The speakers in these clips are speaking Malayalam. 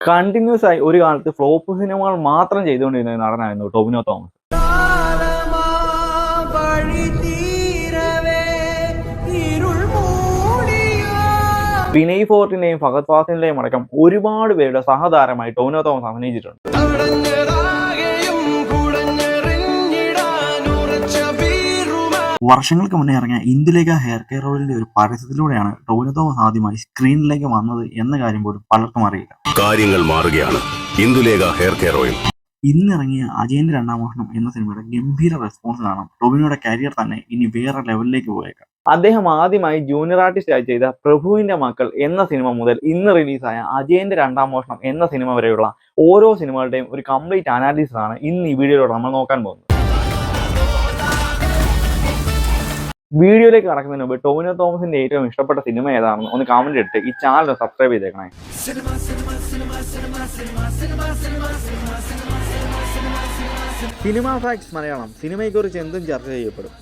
കണ്ടിന്യൂസ് ആയി ഒരു കാലത്ത് ഫ്ലോപ്പ് സിനിമകൾ മാത്രം ചെയ്തുകൊണ്ടിരുന്ന ഒരു നടനായിരുന്നു ടൊവിനോ തോമസ്. വിനയ് ഫോർട്ടിന്റെയും ഫഹദ് ഫാസിലിന്റെയും അടക്കം ഒരുപാട് പേരുടെ സഹതാരമായി ടൊവിനോ തോമസ് അഭിനയിച്ചിട്ടുണ്ട്. വർഷങ്ങൾക്ക് മുന്നേ ഇറങ്ങിയ ഇന്ദുലേഖ ഹെയർ കെയർ ഓയിലിന്റെ ഒരു പരസ്യത്തിലൂടെയാണ് ടൊവിനോ തോമസ് ആദ്യമായി സ്ക്രീനിലേക്ക് വന്നത് എന്ന കാര്യം പോലും പലർക്കും അറിയില്ല. കാര്യങ്ങൾ മാറുകയാണ്. ഇന്ദുലേഖ ഹെയർ കെയർ ഓയിൽ ഇന്നിറങ്ങിയ അജയന്റെ രണ്ടാം മോഷണം എന്ന സിനിമയുടെ ഗംഭീര റെസ്പോൺസ് കാണാം. ടൊവിനോയുടെ കരിയർ തന്നെ ഇനി വേറെ ലെവലിലേക്ക് പോയേക്കാം. അദ്ദേഹം ആദ്യമായി ജൂനിയർ ആർട്ടിസ്റ്റ് ആയി ചെയ്ത പ്രഭുവിന്റെ മക്കൾ എന്ന സിനിമ മുതൽ ഇന്ന് റിലീസായ അജയന്റെ രണ്ടാം മോഷണം എന്ന സിനിമ വരെയുള്ള ഓരോ സിനിമകളുടെയും ഒരു കംപ്ലീറ്റ് അനാലിസിസ് ആണ് ഇന്ന് ഈ വീഡിയോയിലൂടെ നമ്മൾ നോക്കാൻ പോകുന്നത്. വീഡിയോയിലേക്ക് കടക്കുന്നതിന് മുമ്പ് ടൊവിനോ തോമസിന്റെ ഏറ്റവും ഇഷ്ടപ്പെട്ട സിനിമ ഏതാണെന്ന് ഒന്ന് കമന്റ് ഇട്ട് ഈ ചാനൽ സബ്സ്ക്രൈബ് ചെയ്തേക്കണേ. സിനിമ ഫാക്ട്സ് മലയാളം സിനിമയെക്കുറിച്ച് എന്തും ചർച്ച ചെയ്യപ്പെടും.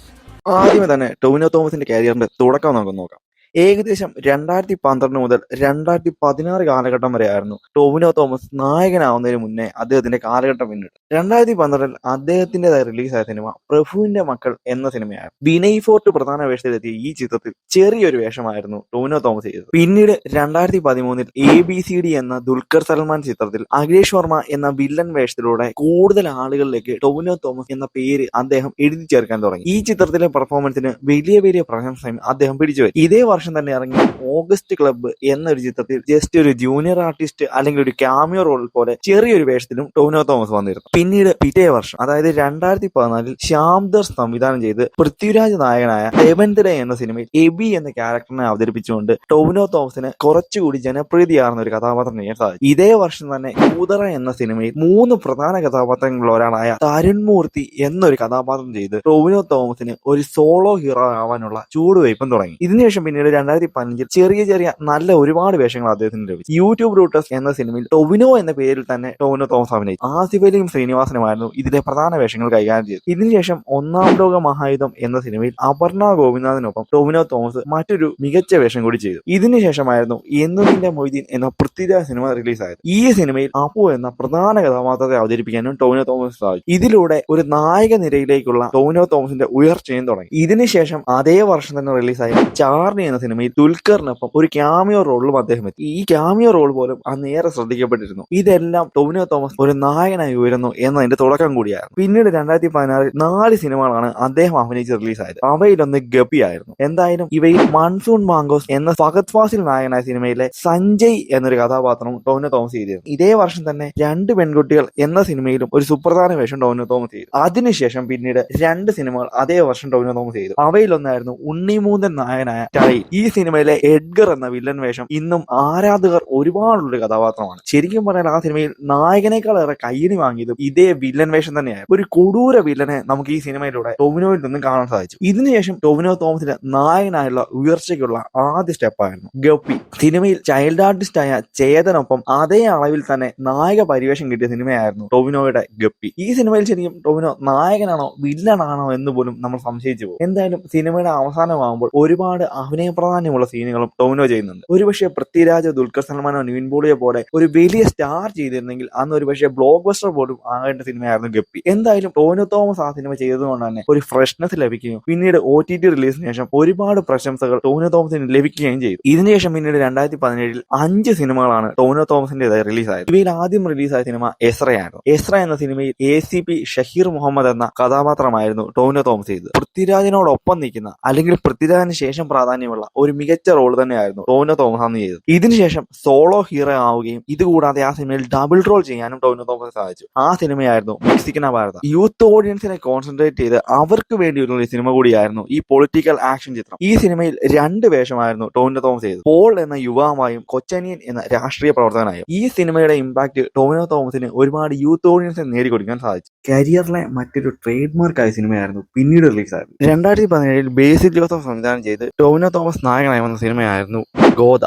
ആദ്യമേ തന്നെ ടൊവിനോ തോമസിന്റെ കരിയറിന്റെ തുടക്കം നമുക്ക് നോക്കാം. ഏകദേശം 2012 മുതൽ 2016 കാലഘട്ടം വരെ ആയിരുന്നു ടൊവിനോ തോമസ് നായകനാവുന്നതിന് മുന്നേ അദ്ദേഹത്തിന്റെ കാലഘട്ടം പിന്നിട്ട്. 2012 അദ്ദേഹത്തിൻ്റെതായി റിലീസായ സിനിമ പ്രഭുവിന്റെ മക്കൾ എന്ന സിനിമയായിരുന്നു. വിനയ് ഫോർട്ട് പ്രധാന വേഷത്തിലെത്തിയ ഈ ചിത്രത്തിൽ ചെറിയൊരു വേഷമായിരുന്നു ടൊവിനോ തോമസ് ചെയ്തത്. പിന്നീട് 2013 ABCD എന്ന ദുൽഖർ സൽമാൻ ചിത്രത്തിൽ അഖിലേഷ് വർമ്മ എന്ന വില്ലൻ വേഷത്തിലൂടെ കൂടുതൽ ആളുകളിലേക്ക് ടൊവിനോ തോമസ് എന്ന പേര് അദ്ദേഹം എഴുതി ചേർക്കാൻ തുടങ്ങി. ഈ ചിത്രത്തിലെ പെർഫോമൻസിന് വലിയ പ്രശംസയും അദ്ദേഹം പിടിച്ചുവരും. ഇതേ വർഷം തന്നെ ഇറങ്ങിയ ഓഗസ്റ്റ് ക്ലബ്ബ് എന്നൊരു ചിത്രത്തിൽ ജസ്റ്റ് ഒരു ജൂനിയർ ആർട്ടിസ്റ്റ് അല്ലെങ്കിൽ ഒരു ക്യാമിയോ റോൾ പോലെ ചെറിയൊരു വേഷത്തിലും ടൊവിനോ തോമസ് വന്നിരുന്നു. പിന്നീട് പിറ്റേ വർഷം അതായത് 2014 ശ്യാംദർ സംവിധാനം ചെയ്ത് പൃഥ്വിരാജ് നായകനായ സെവൻത് ഡേ എന്ന സിനിമയിൽ എബി എന്ന ക്യാരക്ടറിനെ അവതരിപ്പിച്ചുകൊണ്ട് ടൊവിനോ തോമസിന് കുറച്ചുകൂടി ജനപ്രീതിയാർന്ന ഒരു കഥാപാത്രം ചെയ്യാൻ സാധിച്ചു. ഇതേ വർഷം തന്നെ കൂതറ എന്ന സിനിമയിൽ 3 പ്രധാന കഥാപാത്രങ്ങളിൽ ഒരാളായ തരുൺ മൂർത്തി എന്നൊരു കഥാപാത്രം ചെയ്ത് ടൊവിനോ തോമസിന് ഒരു സോളോ ഹീറോ ആവാനുള്ള ചൂടുവയ്പും തുടങ്ങി. ഇതിനുശേഷം പിന്നീട് 2015 ചെറിയ നല്ല ഒരുപാട് വേഷങ്ങൾ അദ്ദേഹത്തിന് ലഭിച്ചു. യൂട്യൂബ് റൂട്ടേഴ്സ് എന്ന സിനിമയിൽ ടൊവിനോ എന്ന പേരിൽ തന്നെ ടൊവിനോ തോമസ് അഭിനയിച്ചു. ആസിഫ് അലിയും ശ്രീനിവാസനുമായിരുന്നു ഇതിലെ പ്രധാന വേഷങ്ങൾ കൈകാര്യം ചെയ്തത്. ഇതിനുശേഷം ഒന്നാം ലോക മഹായുധം എന്ന സിനിമയിൽ അപർണ ഗോപിനാഥിനൊപ്പം ടൊവിനോ തോമസ് മറ്റൊരു മികച്ച വേഷം കൂടി ചെയ്തു. ഇതിനുശേഷമായിരുന്നു എന്നുനിന്റെ മൊയ്തീൻ എന്ന പൃഥ്വിരാജ് സിനിമ റിലീസായത്. ഈ സിനിമയിൽ അപ്പു എന്ന പ്രധാന കഥാപാത്രത്തെ അവതരിപ്പിക്കാനും ടൊവിനോ തോമസ് സാധിച്ചു. ഇതിലൂടെ ഒരു നായക നിരയിലേക്കുള്ള ടൊവിനോ തോമസിന്റെ ഉയർച്ചയും തുടങ്ങി. ഇതിനുശേഷം അതേ വർഷം തന്നെ റിലീസായ ചാർലി എന്ന സിനിമയിൽ ദുൽഖറിനൊപ്പം ഒരു ക്യാമിയോ റോളിലും അദ്ദേഹം എത്തി. ഈ ക്യാമിയോ റോൾ പോലും അന്നേറെ ശ്രദ്ധിക്കപ്പെട്ടിരുന്നു. ഇതെല്ലാം ടൊവിനോ തോമസ് ഒരു നായകനായി ഉയരുന്നു എന്നതിന്റെ തുടക്കം കൂടിയായിരുന്നു. പിന്നീട് 2016 4 സിനിമകളാണ് അദ്ദേഹം അഭിനയിച്ച് റിലീസായത്. അവയിലൊന്ന് ഗപ്പി ആയിരുന്നു. എന്തായാലും ഇവയിൽ മൺസൂൺ മാംഗോസ് എന്ന ഫഹദ് ഫാസിൽ നായകനായ സിനിമയിലെ സഞ്ജയ് എന്നൊരു കഥാപാത്രവും ടൊവിനോ തോമസ് ചെയ്തിരുന്നു. ഇതേ വർഷം തന്നെ 2 പെൺകുട്ടികൾ എന്ന സിനിമയിലും ഒരു സുപ്രധാന വേഷം ടൊവിനോ തോമസ് ചെയ്തു. അതിനുശേഷം പിന്നീട് 2 സിനിമകൾ അതേ വർഷം ടൊവിനോ തോമസ് ചെയ്തു. അവയിലൊന്നായിരുന്നു ഉണ്ണിമൂന്തൻ നായകനായ ടൈൽ. ഈ സിനിമയിലെ എഡ്ഗർ എന്ന വില്ലൻ വേഷം ഇന്നും ആരാധകർ ഒരുപാടുള്ളൊരു കഥാപാത്രമാണ്. ശരിക്കും പറഞ്ഞാൽ ആ സിനിമയിൽ നായകനേക്കാളേറെ കയ്യടി വാങ്ങിയതും ഇതേ വില്ലൻ വേഷം തന്നെയായിരുന്നു. ഒരു കൊടൂര വില്ലനെ നമുക്ക് ഈ സിനിമയിലൂടെ ടൊവിനോയിൽ നിന്നും കാണാൻ സാധിച്ചു. ഇതിനുശേഷം ടൊവിനോ തോമസിന്റെ നായകനായുള്ള ഉയർച്ചയ്ക്കുള്ള ആദ്യ സ്റ്റെപ്പായിരുന്നു ഗപ്പി. സിനിമയിൽ ചൈൽഡ് ആർട്ടിസ്റ്റ് ആയ ചേതനൊപ്പം അതേ അളവിൽ തന്നെ നായക പരിവേഷം കിട്ടിയ സിനിമയായിരുന്നു ടൊവിനോയുടെ ഗപ്പി. ഈ സിനിമയിൽ ശരിക്കും ടൊവിനോ നായകനാണോ വില്ലനാണോ എന്ന് പോലും നമ്മൾ സംശയിച്ചു പോകും. എന്തായാലും സിനിമയുടെ അവസാനമാകുമ്പോൾ ഒരുപാട് അഭിനയ പ്രാധാന്യമുള്ള സീനുകളും ടൊവിനോ ചെയ്യുന്നുണ്ട്. ഒരുപക്ഷെ പൃഥ്വിരാജ്, ദുൽഖർ സൽമാനോ, നിവിൻ പോളിയോ പോലെ ഒരു വലിയ സ്റ്റാർ ചെയ്തിരുന്നെങ്കിൽ അന്ന് ഒരുപക്ഷെ ബ്ലോക്ക് ബസ്റ്റർ പോലും ആകേണ്ട സിനിമയായിരുന്നു ഗപ്പി. എന്തായാലും ടൊവിനോ തോമസ് ആ സിനിമ ചെയ്തതുകൊണ്ട് തന്നെ ഒരു ഫ്രഷ്നെസ് ലഭിക്കുകയും പിന്നീട് OTT റിലീസിന് ശേഷം ഒരുപാട് പ്രശംസകൾ ടൊവിനോ തോമസിന് ലഭിക്കുകയും ചെയ്തു. ഇതിനുശേഷം പിന്നീട് 2017 5 സിനിമകളാണ് ടൊവിനോ തോമസിന്റേതായി റിലീസായത്. ഇവയിൽ ആദ്യം റിലീസായ സിനിമ എസ്രയായിരുന്നു. എസ്ര എന്ന സിനിമയിൽ ACP ഷഹീർ മുഹമ്മദ് എന്ന കഥാപാത്രമായിരുന്നു ടൊവിനോ തോമസ് ചെയ്തത്. പൃഥ്വിരാജിനോടൊപ്പം നിൽക്കുന്ന അല്ലെങ്കിൽ പൃഥ്വിരാജിന് ശേഷം പ്രാധാന്യമുള്ള ഒരു മികച്ച റോൾ തന്നെയായിരുന്നു ടൊവിനോ തോമസ് അന്ന് ചെയ്തത്. ഇതിനുശേഷം സോളോ ഹീറോ ആവുകയും ഇതുകൂടാതെ ആ സിനിമയിൽ ഡബിൾ റോൾ ചെയ്യാനും ടൊവിനോ തോമസ് സാധിച്ചു. ആ സിനിമയായിരുന്നു മെക്സിക്കൻ ഭാരത. യൂത്ത് ഓഡിയൻസിനെ കോൺസെൻട്രേറ്റ് ചെയ്ത് അവർക്ക് വേണ്ടിയുള്ള ഒരു സിനിമ കൂടിയായിരുന്നു ഈ പൊളിറ്റിക്കൽ ആക്ഷൻ ചിത്രം. ഈ സിനിമയിൽ 2 വേഷമായിരുന്നു ടൊവിനോ തോമസ് ചെയ്തത്. പോൾ എന്ന യുവാവായും കൊച്ചനിയൻ എന്ന രാഷ്ട്രീയ പ്രവർത്തകനായും. ഈ സിനിമയുടെ ഇമ്പാക്ട് ടൊവിനോ തോമസിന് ഒരുപാട് യൂത്ത് ഓഡിയൻസിനെ നേടിക്കൊടുക്കാൻ സാധിച്ചു. കരിയറിലെ മറ്റൊരു ട്രേഡ് മാർക്കായ സിനിമയായിരുന്നു പിന്നീട് റിലീസായത്. 2017 ബേസിൽ ജോസഫ് സംവിധാനം ചെയ്ത് ടൊവിനോ തോമസ് നായകനായി വന്ന സിനിമയായിരുന്നു ഗോദ.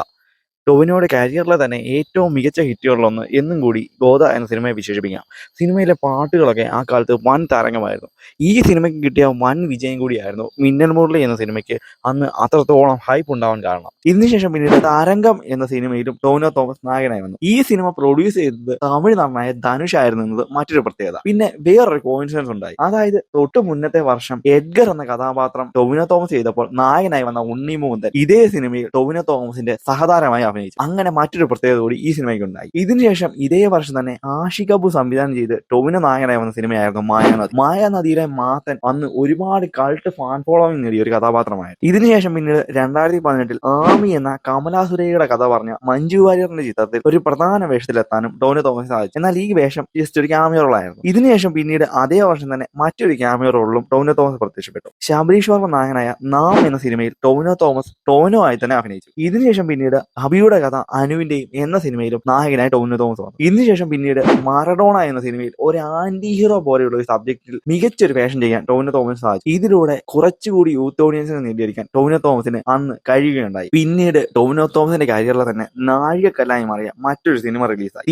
ടൊവിനോയുടെ കരിയറിലെ തന്നെ ഏറ്റവും മികച്ച ഹിറ്റുകളിലൊന്ന് എന്നും കൂടി ഗോദ എന്ന സിനിമയെ വിശേഷിപ്പിക്കാം. സിനിമയിലെ പാട്ടുകളൊക്കെ ആ കാലത്ത് വൻ തരംഗമായിരുന്നു. ഈ സിനിമയ്ക്ക് കിട്ടിയ വൻ വിജയം കൂടിയായിരുന്നു മിന്നൽ മുരളി എന്ന സിനിമയ്ക്ക് അന്ന് അത്രത്തോളം ഹൈപ്പ് ഉണ്ടാവാൻ കാരണം. ഇതിനുശേഷം പിന്നീട് തരംഗം എന്ന സിനിമയിലും ടൊവിനോ തോമസ് നായകനായി വന്നു. ഈ സിനിമ പ്രൊഡ്യൂസ് ചെയ്തത് തമിഴ് നടനായ ധനുഷ് ആയിരുന്നു എന്നത് മറ്റൊരു പ്രത്യേകത. പിന്നെ വേറൊരു കോയിൻസിഡൻസ് ഉണ്ടായി. അതായത് തൊട്ട് മുന്നത്തെ വർഷം എഡ്ഗർ എന്ന കഥാപാത്രം ടൊവിനോ തോമസ് ചെയ്തപ്പോൾ നായകനായി വന്ന ഉണ്ണി മുകുന്ദൻ ഇതേ സിനിമയിൽ ടൊവിനോ തോമസിന്റെ സഹതാരമായി അഭിനയിച്ചു. അങ്ങനെ മറ്റൊരു പ്രത്യേകത കൂടി ഈ സിനിമയ്ക്ക് ഉണ്ടായി. ഇതിനുശേഷം ഇതേ വർഷം തന്നെ ആഷിഖ് കപൂർ സംവിധാനം ചെയ്ത് ടൊവിനോ നായകനായി വന്ന സിനിമയായിരുന്നു മായാനദി. മായാനദിയിലെ മാത്തൻ അന്ന് ഒരുപാട് കൾട്ട് ഫാൻ ഫോളോവിംഗ് നേടിയ ഒരു കഥാപാത്രമായിരുന്നു. ഇതിനുശേഷം പിന്നീട് 2018 ആമി എന്ന കമലാസുരയുടെ കഥ പറഞ്ഞ മഞ്ജു വാര്യറിന്റെ ചിത്രത്തിൽ ഒരു പ്രധാന വേഷത്തിലെത്താനും ടൊവിനോ തോമസ് സാധിച്ചു. എന്നാൽ ഈ വേഷം ജസ്റ്റ് ഒരു ക്യാമിയോ റോളായിരുന്നു. ഇതിനുശേഷം പിന്നീട് അതേ വർഷം തന്നെ മറ്റൊരു ക്യാമിയോ റോളിലും ടൊവിനോ തോമസ് പ്രത്യക്ഷപ്പെട്ടു. ശബരീഷ് വർമ്മ നായകനായ നാം എന്ന സിനിമയിൽ ടൊവിനോ തോമസ് ടൊവിനോ ആയി തന്നെ അഭിനയിച്ചു. ഇതിനുശേഷം പിന്നീട് അഭിയുടെ കഥ അനുവിന്റെയും എന്ന സിനിമയിലും നായകനായി ടൊവിനോ തോമസ് വന്നു. ഇതിനുശേഷം പിന്നീട് മറഡോണ എന്ന സിനിമയിൽ ഒരു ആന്റി ഹീറോ പോലെയുള്ള ഒരു സബ്ജക്റ്റിൽ മികച്ചൊരു വേഷം ചെയ്യാൻ ടൊവിനോ തോമസ് സാധിച്ചു. ഇതിലൂടെ കുറച്ചുകൂടി യൂത്ത് ഓഡിയൻസിനെ നേടിയെടുക്കാൻ ടൊവിനോ തോമസിന് അന്ന് കഴിയുകയുണ്ടായി. പിന്നീട് ടൊവിനോ തോമസിന്റെ കരിയറിലെ തന്നെ നാഴികക്കല്ലായി മാറിയ മറ്റൊരു സിനിമ റിലീസായി,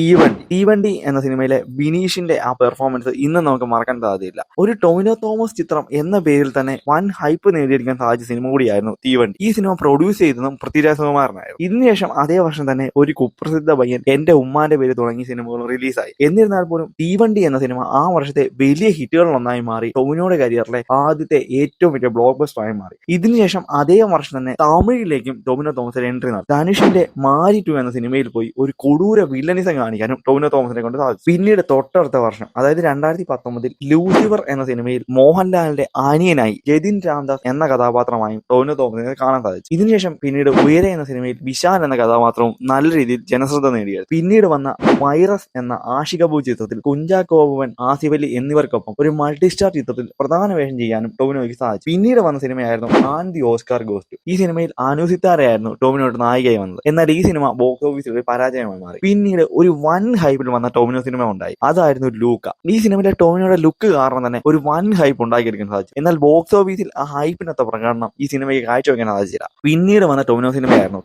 തീവണ്ടി എന്ന സിനിമയിലെ ബിനീഷിന്റെ ആ പെർഫോമൻസ് ഇന്ന് നമുക്ക് മറക്കാൻ സാധ്യതയില്ല. ഒരു ടൊവിനോ തോമസ് ചിത്രം എന്ന പേരിൽ തന്നെ വൻ ഹൈപ്പ് നേടിയെടുക്കാൻ സാധിച്ച സിനിമ കൂടിയായിരുന്നു തീവണ്ടി. ഈ സിനിമ പ്രൊഡ്യൂസ് ചെയ്തതും പൃഥ്വിരാജ് സുകുമാരനായിരുന്നു. ഇതിനുശേഷം അതേ വർഷം തന്നെ ഒരു കുപ്രസിദ്ധ പയ്യൻ എന്റെ ഉമ്മാന്റെ പേര് തുടങ്ങിയ സിനിമകൾ റിലീസായി. എന്നിരുന്നാൽ പോലും തീവണ്ടി എന്ന സിനിമ ആ വർഷത്തെ വലിയ ഹിറ്റുകളിലൊന്നായി മാറി ടൊവിനോയുടെ കരിയറിലെ ആദ്യത്തെ ഏറ്റവും വലിയ ബ്ലോക്ക് ബസ്റ്ററായി മാറി. ഇതിനുശേഷം അതേ വർഷം തന്നെ തമിഴിലേക്കും ടൊവിനോ തോമസ് എൻട്രി നടത്തി. ധനുഷിന്റെ മാരി 2 എന്ന സിനിമയിൽ പോയി ഒരു കൊടൂര വില്ലനിസം കാണിക്കാനും ടൊവിനോ തോമസിനെ കൊണ്ട് സാധിച്ചു. പിന്നീട് തൊട്ടടുത്ത വർഷം അതായത് 2019 ലൂസിഫർ എന്ന സിനിമയിൽ മോഹൻലാലിന്റെ അനിയനായി ജതിൻ രാംദാസ് എന്ന കഥാപാത്രമായും ടൊവിനോ തോമസിനെ കാണാൻ സാധിച്ചു. ഇതിനുശേഷം പിന്നീട് ഉയരെ എന്ന സിനിമയിൽ വിശാൽ എന്ന കഥാപാത്രവും നല്ല രീതിയിൽ ജനശ്രദ്ധ നേടിയത്. പിന്നീട് വന്ന വൈറസ് എന്ന ആഷിഖ് കപൂർ ചിത്രത്തിൽ കുഞ്ചാക്കോ ബോബൻ, ആസിഫ് അലി എന്നിവർക്കൊപ്പം ഒരു മൾട്ടി സ്റ്റാർ ചിത്രത്തിൽ പ്രധാന വേഷം ചെയ്യാനും ടൊവിനോയ്ക്ക് സാധിച്ചു. പിന്നീട് വന്ന സിനിമയായിരുന്നു and the Oscar goes to. ഈ സിനിമയിൽ അനു സിത്താരയായിരുന്നു ടൊവിനോയുടെ നായികയായി വന്നത്. എന്നാൽ ഈ സിനിമ ബോക്സ് ഓഫീസിൽ ഒരു പരാജയമായി മാറി. പിന്നീട് ഒരു വൻ ഹൈപ്പിൽ വന്ന ടൊവിനോ സിനിമ ഉണ്ടായി, അതായിരുന്നു ലൂക്ക. ഈ സിനിമയിലെ ടൊവിനോയുടെ ലുക്ക് കാരണം തന്നെ ഒരു വൻ ഹൈപ്പ് ഉണ്ടാക്കിയെടുക്കാൻ സാധിച്ചു. എന്നാൽ ബോക്സ് ഓഫീസിൽ ആ ഹൈപ്പിനൊത്ത പ്രകടനം ഈ സിനിമയ്ക്ക് കാഴ്ചവെക്കാൻ സാധിച്ചില്ല. പിന്നീട് വന്ന ടൊവിനോ സിനിമയായിരുന്നു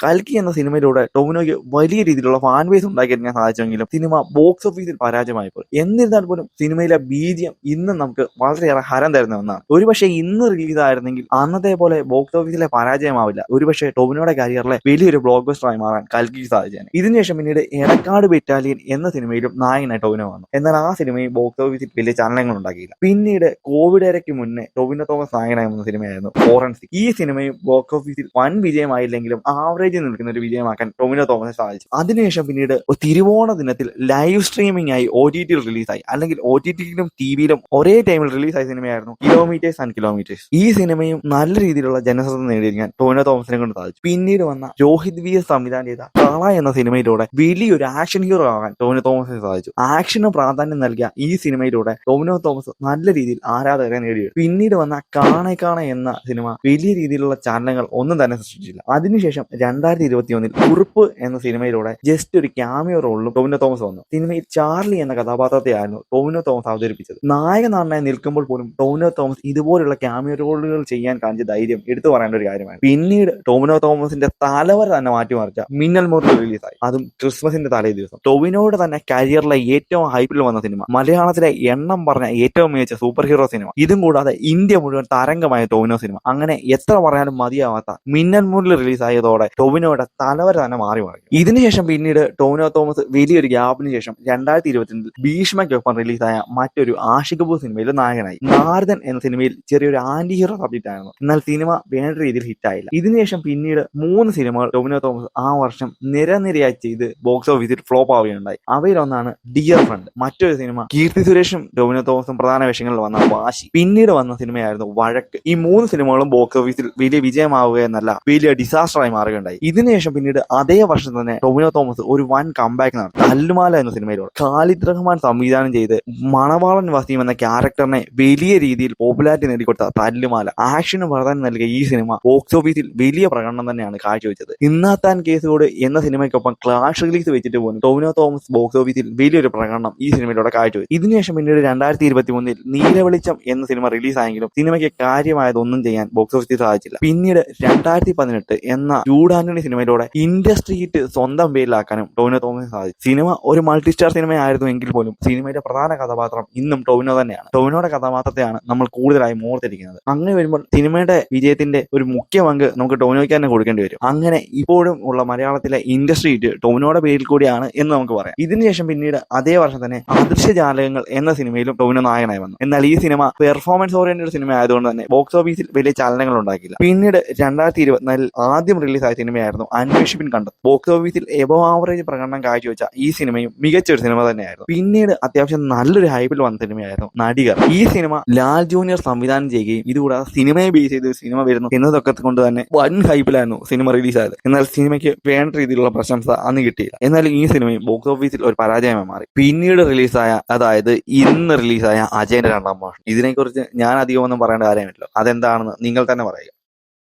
കൽക്കി എന്ന സിനിമയിലൂടെ ടൊവിനോയ്ക്ക് വലിയ രീതിയിലുള്ള ഫാൻ ബേസ് ഉണ്ടാക്കിയെടുക്കാൻ സാധിച്ചെങ്കിലും സിനിമ ബോക്സ് ഓഫീസിൽ പരാജയമായപ്പോൾ. എന്നിരുന്നാൽ പോലും സിനിമയിലെ ബീജിയം ഇന്നും നമുക്ക് വളരെയേറെ ഹരം തരുന്ന ഒന്നാണ്. ഒരുപക്ഷെ ഇന്ന് റിലീസായിരുന്നെങ്കിൽ അന്നത്തെ പോലെ ബോക്സ് ഓഫീസിലെ പരാജയമാവില്ല, ഒരുപക്ഷെ ടൊവിനോയുടെ കരിയറിലെ വലിയൊരു ബ്ലോക്ക് ബസ്റ്ററായി മാറാൻ കൽക്കിക്ക് സാധിച്ചേനെ. ഇതിനുശേഷം പിന്നീട് എടക്കാട് ബറ്റാലിയൻ എന്ന സിനിമയിലും നായകനായി ടൊവിനോ വന്നു. എന്നാൽ ആ സിനിമയും ബോക്സ് ഓഫീസിൽ വലിയ ചലനങ്ങൾ ഉണ്ടാക്കിയില്ല. പിന്നീട് കോവിഡ് ഇരയ്ക്ക് മുന്നേ ടൊവിനോ തോമസ് നായകനായി വന്ന സിനിമയായിരുന്നു ഫോറൻസിക്. ഈ സിനിമയും ബോക്സ് ഓഫീസിൽ വൻ വിജയമായില്ലെങ്കിലും ആവറേജിൽ നിൽക്കുന്ന ഒരു വിജയമാക്കാൻ ടൊവിനോ തോമസിന് സാധിച്ചു. അതിനുശേഷം പിന്നീട് തിരുവോണ ദിനത്തിൽ ലൈവ് സ്ട്രീമിംഗ് ആയി OTT റിലീസായി, അല്ലെങ്കിൽ OTT-യിലും TV-യിലും ഒരേ ടൈമിൽ റിലീസായ സിനിമയായിരുന്നു കിലോമീറ്റേഴ്സ് ആൻഡ് കിലോമീറ്റേഴ്സ്. ഈ സിനിമയും നല്ല രീതിയിലുള്ള ജനശ്രദ്ധ നേടിയിരിക്കാൻ ടൊവിനോ തോമസിനെ കൊണ്ട് സാധിച്ചു. പിന്നീട് വന്ന രോഹിത് VS സംവിധാനം ചെയ്ത കള എന്ന സിനിമയിലൂടെ വലിയൊരു ആക്ഷൻ ഹീറോ ആകാൻ ടൊവിനോ തോമസിന് സാധിച്ചു. ആക്ഷന് പ്രാധാന്യം നൽകിയ ഈ സിനിമയിലൂടെ ടൊവിനോ തോമസ് നല്ല രീതിയിൽ ആരാധകരെ നേടിയെടുത്തു. പിന്നീട് വന്ന കാണെ എന്ന സിനിമ വലിയ രീതിയിലുള്ള ചലനങ്ങൾ ഒന്നും തന്നെ സൃഷ്ടിച്ചില്ല. അതിനുശേഷം 2021 കുറുപ്പ് എന്ന സിനിമയിലൂടെ ജസ്റ്റ് ഒരു ക്യാമിയോ റോളിലും ടൊവിനോ തോമസ് വന്നു. സിനിമയിൽ ചാർലി എന്ന കഥാപാത്രത്തെയായിരുന്നു ടൊവിനോ തോമസ് അവതരിപ്പിച്ചത്. നായക നടനായി നിൽക്കുമ്പോൾ പോലും ടൊവിനോ തോമസ് ഇതുപോലുള്ള ക്യാമിയോ റോളുകൾ ചെയ്യാൻ കാണിച്ച ധൈര്യം എടുത്തു പറയേണ്ട ഒരു കാര്യമാണ്. പിന്നീട് ടൊവിനോ തോമസിന്റെ തലവര തന്നെ മാറ്റിമറിച്ച മിന്നൽ മുരളി റിലീസായി, അതും ക്രിസ്മസിന്റെ തലേ ദിവസം. ടൊവിനോയുടെ തന്നെ കരിയറിലെ ഏറ്റവും ഹൈപ്പിൽ വന്ന സിനിമ, മലയാളത്തിലെ എണ്ണം പറഞ്ഞ ഏറ്റവും മികച്ച സൂപ്പർ ഹീറോ സിനിമ, ഇതും കൂടാതെ ഇന്ത്യ മുഴുവൻ തരംഗമായ ടൊവിനോ സിനിമ. അങ്ങനെ എത്ര പറഞ്ഞാലും മതിയാവാത്ത മിന്നൽ മുരളി റിലീസായതോടെ ടൊവിനോയുടെ തലവര തന്നെ മാറി. ഇതിനുശേഷം പിന്നീട് ടൊവിനോ തോമസ് വലിയൊരു ഗ്യാപ്പിന് ശേഷം 2022 ഭീഷ്മയ്ക്കൊപ്പം റിലീസായ മറ്റൊരു ആഷിഖ് കപൂർ സിനിമയിൽ നായകനായി. നാരദൻ എന്ന സിനിമയിൽ ചെറിയൊരു ആന്റി ഹീറോ സബ്ജക്റ്റ് ആയിരുന്നു, എന്നാൽ സിനിമ വേണ്ട രീതിയിൽ ഹിറ്റായില്ല. ഇതിനുശേഷം പിന്നീട് 3 സിനിമകൾ ടൊവിനോ തോമസ് ആ വർഷം നിരനിരയായി ചെയ്ത് ബോക്സ് ഓഫീസിൽ ഫ്ലോപ്പ് ആവുകയുണ്ടായി. അവയിലൊന്നാണ് ഡിയർ ഫ്രണ്ട്. മറ്റൊരു സിനിമ കീർത്തി സുരേഷും ടൊവിനോ തോമസും പ്രധാന വേഷങ്ങളിൽ വന്ന വാശി. പിന്നീട് വന്ന സിനിമയായിരുന്നു വഴക്ക്. ഈ 3 സിനിമകളും ബോക്സ് ഓഫീസിൽ വലിയ വിജയമാവുകയെന്നല്ല വലിയ ഡിസാസ്റ്ററായി മാറുകയുണ്ടായി. ഇതിനുശേഷം പിന്നീട് അതേ വർഷം തന്നെ ടൊവിനോ തോമസ് ഒരു വൻ കംബാക്ക് നടത്തി. തല്ലുമാല എന്ന സിനിമയിലൂടെ ഖാലിദ് റഹ്മാൻ സംവിധാനം ചെയ്ത് മണവാളൻ വസീം എന്ന ക്യാരക്ടറിനെ വലിയ രീതിയിൽ പോപ്പുലാരിറ്റി നേടിക്കൊടുത്ത തല്ലുമാല. ആക്ഷന് പ്രാധാന്യം നൽകിയ ഈ സിനിമ ബോക്സ് ഓഫീസിൽ വലിയ പ്രകടനം തന്നെയാണ് കാഴ്ചവെച്ചത്. ഇന്നാത്താൻ കേസുകോട് എന്ന സിനിമയ്ക്കൊപ്പം ക്ലാഷ് റിലീസ് വെച്ചിട്ട് പോലും ടൊവിനോ തോമസ് ബോക്സ് ഓഫീസിൽ വലിയൊരു പ്രകടനം ഈ സിനിമയിലൂടെ കാഴ്ചവെച്ചു. ഇതിനുശേഷം പിന്നീട് 2023 നീലവെളിച്ചം എന്ന സിനിമ റിലീസായെങ്കിലും സിനിമയ്ക്ക് കാര്യമായതൊന്നും ചെയ്യാൻ ബോക്സ് ഓഫീസിൽ സാധിച്ചില്ല. പിന്നീട് 2018 എന്ന ജൂഡ് ആന്റണി സിനിമയിൽ സിനിമയിലൂടെ ഇൻഡസ്ട്രി ഹിറ്റ് സ്വന്തം പേരിലാക്കാനും ടൊവിനോ തോമസിന് സാധിച്ചു. സിനിമ ഒരു മൾട്ടി സ്റ്റാർ സിനിമയായിരുന്നു എങ്കിൽ പോലും സിനിമയുടെ പ്രധാന കഥാപാത്രം ഇന്നും ടൊവിനോ തന്നെയാണ്. ടൊവിനോയുടെ കഥാപാത്രത്തെയാണ് നമ്മൾ കൂടുതലായി ഓർത്തിരിക്കുന്നത്. അങ്ങനെ വരുമ്പോൾ സിനിമയുടെ വിജയത്തിന്റെ ഒരു മുഖ്യ പങ്ക് നമുക്ക് ടൊവിനോയ്ക്ക് തന്നെ കൊടുക്കേണ്ടി വരും. അങ്ങനെ ഇപ്പോഴും ഉള്ള മലയാളത്തിലെ ഇൻഡസ്ട്രി ഹിറ്റ് ടൊവിനോയുടെ പേരിൽ കൂടിയാണ് എന്ന് നമുക്ക് പറയാം. ഇതിനുശേഷം പിന്നീട് അതേ വർഷം തന്നെ അദൃശ്യജാലകങ്ങൾ എന്ന സിനിമയിലും ടൊവിനോ നായകനായി വന്നു. എന്നാൽ ഈ സിനിമ പെർഫോമൻസ് ഓറിയന്റഡ് സിനിമ ആയതുകൊണ്ട് തന്നെ ബോക്സ് ഓഫീസിൽ വലിയ ചലനങ്ങൾ ഉണ്ടാക്കിയില്ല. പിന്നീട് 2024 ആദ്യം റിലീസായ സിനിമയായിരുന്നു അന്വേഷിപ്പിൻ കണ്ടത്. ബോക്സ് ഓഫീസിൽ എബോ ആവറേജ് പ്രകടനം കാഴ്ചവെച്ച ഈ സിനിമയും മികച്ചൊരു സിനിമ തന്നെയായിരുന്നു. പിന്നീട് അത്യാവശ്യം നല്ലൊരു ഹൈപ്പിൽ വന്ന സിനിമയായിരുന്നു നടികർ. ഈ സിനിമ ലാൽ ജൂനിയർ സംവിധാനം ചെയ്യുകയും ഇതുകൂടാതെ സിനിമയെ ബേസ് ചെയ്ത് സിനിമ വരുന്നു എന്നതൊക്കെ കൊണ്ട് തന്നെ വൻ ഹൈപ്പിലായിരുന്നു സിനിമ റിലീസായത്. എന്നാൽ സിനിമയ്ക്ക് വേണ്ട രീതിയിലുള്ള പ്രശംസ അന്ന് കിട്ടിയില്ല. എന്നാൽ ഈ സിനിമയും ബോക്സ് ഓഫീസിൽ ഒരു പരാജയമായി മാറി. പിന്നീട് റിലീസായ, അതായത് ഇന്ന് റിലീസായ അജയന്റെ രണ്ടാം മോഷൻ, ഇതിനെക്കുറിച്ച് ഞാൻ അധികമൊന്നും പറയേണ്ട കാര്യമില്ല. അതെന്താണെന്ന് നിങ്ങൾ തന്നെ പറയുക.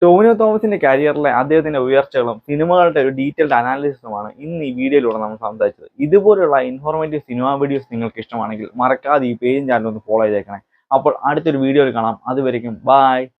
ടൊവിനോ തോമസിന്റെ കരിയറിലെ അദ്ദേഹത്തിന്റെ ഉയർച്ചകളും സിനിമകളുടെ ഒരു ഡീറ്റെയിൽഡ് അനാലിസിസുമാണ് ഇന്ന് ഈ വീഡിയോയിലൂടെ നമ്മൾ സംസാരിച്ചത്. ഇതുപോലുള്ള ഇൻഫോർമേറ്റീവ് സിനിമ വീഡിയോസ് നിങ്ങൾക്ക് ഇഷ്ടമാണെങ്കിൽ മറക്കാതെ ഈ പേജും ചാനലും ഒന്ന് ഫോളോ ചെയ്തേക്കണേ. അപ്പോൾ അടുത്തൊരു വീഡിയോയിൽ കാണാം. അതുവരെയും ബൈ.